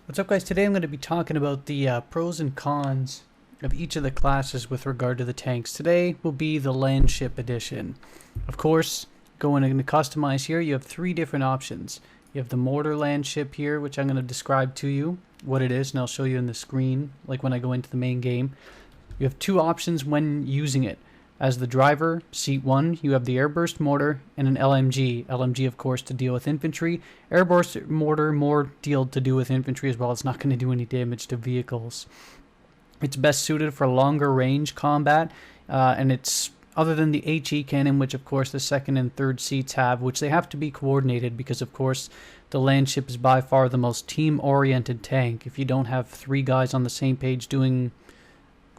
What's up, guys? Today I'm going to be talking about the pros and cons of each of the classes with regard to the tanks. Today will be the Landship edition. Of course, going into customize here, you have three different options. You have the mortar Landship here, which I'm going to describe to you what it is, and I'll show you on the screen, like when I go into the main game. You have two options when using it. As the driver, seat 1, you have the airburst mortar and an LMG. LMG, of course, to deal with infantry. Airburst mortar, more deal to do with infantry as well. It's not going to do any damage to vehicles. It's best suited for longer range combat, and it's, other than the HE cannon, which of course the second and third seats have, which they have to be coordinated because of course the Landship is by far the most team-oriented tank. If you don't have three guys on the same page doing,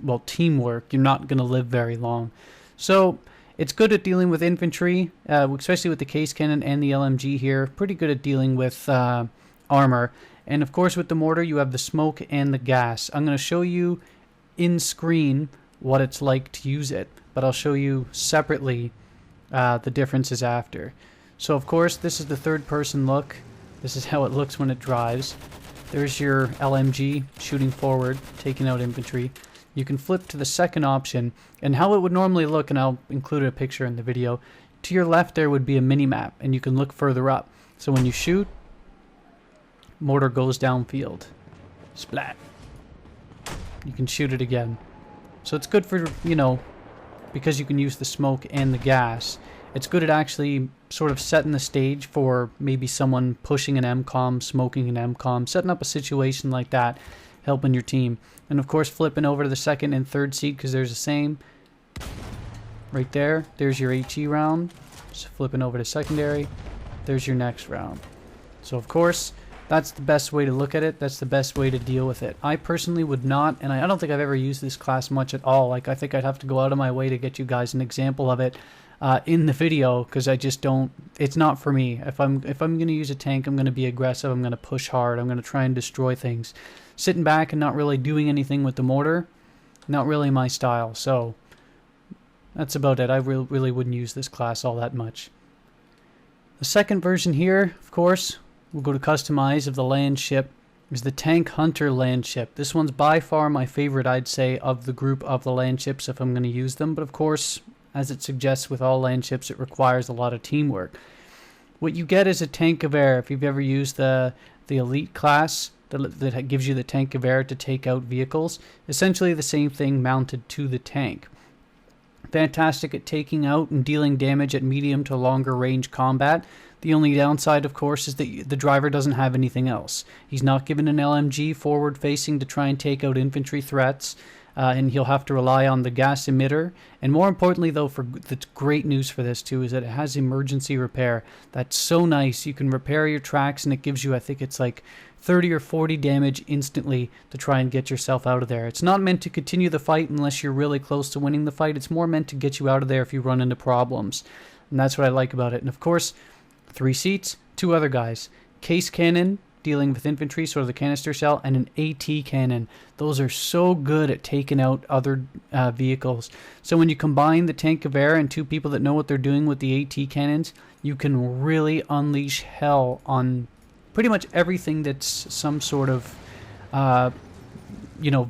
well, teamwork, you're not going to live very long. So it's good at dealing with infantry, especially with the case cannon and the LMG here. Pretty good at dealing with armor. And of course with the mortar you have the smoke and the gas. I'm going to show you in screen what it's like to use it, but I'll show you separately the differences after. So of course this is the third person look. This is how it looks when it drives. There's your LMG shooting forward, taking out infantry. You can flip to the second option, and how it would normally look, and I'll include a picture in the video. To your left there would be a mini-map, and you can look further up. So when you shoot, mortar goes downfield. Splat. You can shoot it again. So it's good for, you know, because you can use the smoke and the gas. It's good at actually sort of setting the stage for maybe someone pushing an MCOM, smoking an MCOM, setting up a situation like that, helping your team. And of course flipping over to the second and third seat, because there's the same right there. There's your HE round. So flipping over to secondary, there's your next round. So of course that's the best way to look at it. That's the best way to deal with it. I personally would not, and I don't think I've ever used this class much at all. Like, I think I'd have to go out of my way to get you guys an example of it in the video, because I just don't, it's not for me. If I'm going to use a tank, I'm going to be aggressive, I'm going to push hard, I'm going to try and destroy things. Sitting back and not really doing anything with the mortar, not really my style. So that's about it. I really wouldn't use this class all that much. The second version here, of course, we'll go to customize of the Landship, is the Tank Hunter Landship. This one's by far my favorite, I'd say, of the group of the Landships if I'm going to use them. But of course, as it suggests with all Landships, it requires a lot of teamwork. What you get is a tank of air. If you've ever used the elite class that gives you the tank of air to take out vehicles, essentially the same thing mounted to the tank. Fantastic at taking out and dealing damage at medium to longer range combat. The only downside, of course, is that the driver doesn't have anything else. He's not given an LMG forward facing to try and take out infantry threats. And he'll have to rely on the gas emitter. And more importantly, though, for the great news for this too is that it has emergency repair. That's so nice. You can repair your tracks, and it gives you, I think it's like 30 or 40 damage instantly to try and get yourself out of there. It's not meant to continue the fight unless you're really close to winning the fight. It's more meant to get you out of there if you run into problems. And that's what I like about it. And of course, 3 seats, 2 other guys. Case cannon, dealing with infantry, sort of the canister shell, and an AT cannon. Those are so good at taking out other vehicles. So when you combine the tank of air and 2 people that know what they're doing with the AT cannons, you can really unleash hell on pretty much everything that's some sort of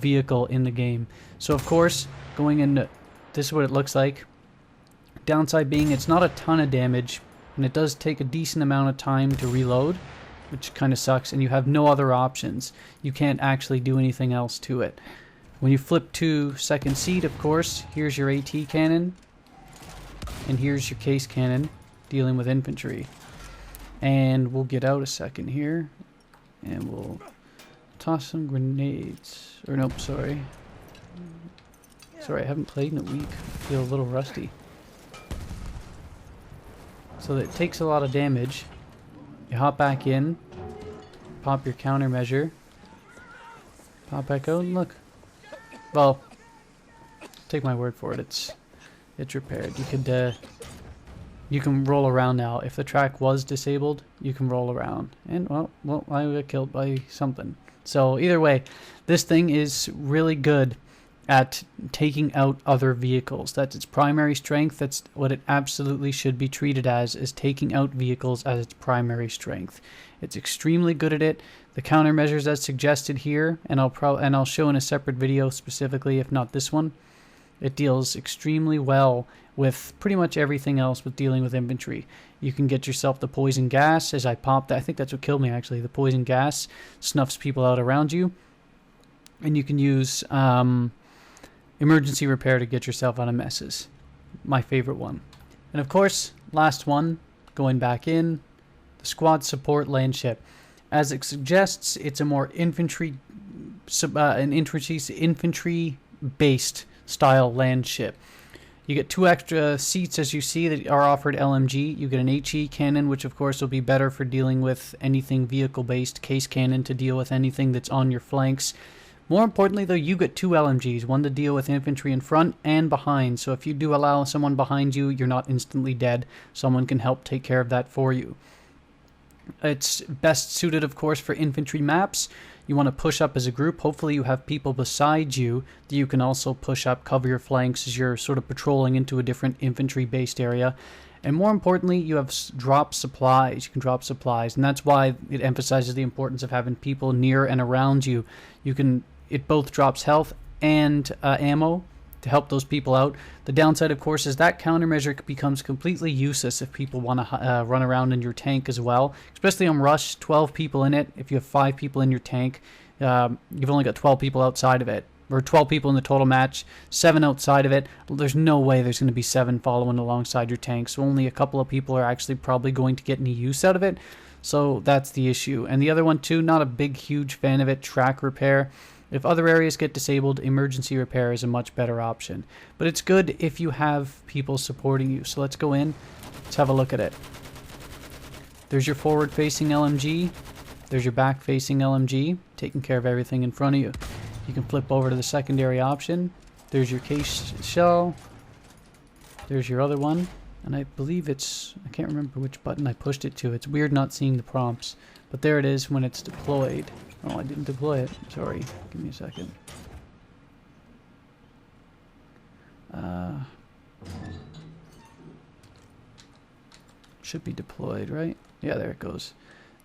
vehicle in the game. So of course, going into this is what it looks like. Downside being it's not a ton of damage, and it does take a decent amount of time to reload, which kind of sucks, and you have no other options. You can't actually do anything else to it. When you flip to second seat, of course, here's your AT cannon, and here's your case cannon dealing with infantry. And we'll get out a second here, and we'll toss some grenades. Or nope, sorry. Sorry, I haven't played in a week. I feel a little rusty. So it takes a lot of damage. You hop back in, pop your countermeasure, pop back out, and look. Well, take my word for it. It's repaired. You can roll around now. If the track was disabled, you can roll around. And well, I got killed by something. So either way, this thing is really good at taking out other vehicles. That's its primary strength. That's what it absolutely should be treated as, is taking out vehicles as its primary strength. It's extremely good at it. The countermeasures as suggested here, and I'll show in a separate video specifically, if not this one. It deals extremely well with pretty much everything else with dealing with infantry. You can get yourself the poison gas, as I popped. I think that's what killed me, actually. The poison gas snuffs people out around you. And you can use emergency repair to get yourself out of messes. My favorite one. And of course, last one, going back in, the squad support Landship. As it suggests, it's a more infantry-based style Landship. You get 2 extra seats, as you see, that are offered LMG. You get an HE cannon, which of course will be better for dealing with anything vehicle-based. Case cannon to deal with anything that's on your flanks. More importantly, though, you get 2 LMGs, one to deal with infantry in front and behind. So if you do allow someone behind you, you're not instantly dead. Someone can help take care of that for you. It's best suited, of course, for infantry maps. You want to push up as a group. Hopefully you have people beside you that you can also push up, cover your flanks as you're sort of patrolling into a different infantry-based area. And more importantly, you have drop supplies. You can drop supplies, and that's why it emphasizes the importance of having people near and around you. It both drops health and ammo to help those people out. The downside, of course, is that countermeasure becomes completely useless if people want to run around in your tank as well, especially on rush. 12 people in it. If you have 5 people in your tank, you've only got 12 people outside of it, or 12 people in the total match, 7 outside of it. There's no way there's going to be 7 following alongside your tank, so only a couple of people are actually probably going to get any use out of it. So that's the issue. And the other one too, not a big huge fan of it, track repair. If other areas get disabled, emergency repair is a much better option. But it's good if you have people supporting you. So let's go in. Let's have a look at it. There's your forward-facing LMG. There's your back-facing LMG, taking care of everything in front of you. You can flip over to the secondary option. There's your case shell. There's your other one. And I believe I can't remember which button I pushed it to. It's weird not seeing the prompts. But there it is when it's deployed. Oh, I didn't deploy it. Sorry. Give me a second. Should be deployed, right? Yeah, there it goes.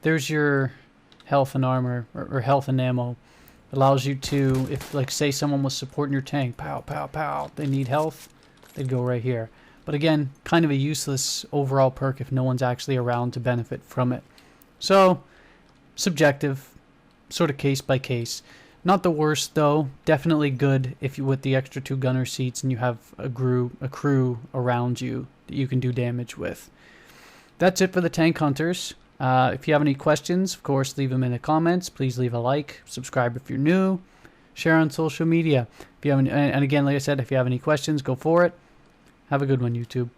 There's your health and armor, or health and ammo. It allows you to, if, like, say someone was supporting your tank, pow, pow, pow, they need health, they'd go right here. But again, kind of a useless overall perk if no one's actually around to benefit from it. So, subjective. Sort of case by case. Not the worst though. Definitely good if you with the extra 2 gunner seats and you have a crew around you that you can do damage with. That's it for the tank hunters. If you have any questions, of course, leave them in the comments. Please leave a like, subscribe if you're new, share on social media. If you have any, and again, like I said, if you have any questions, go for it. Have a good one, YouTube.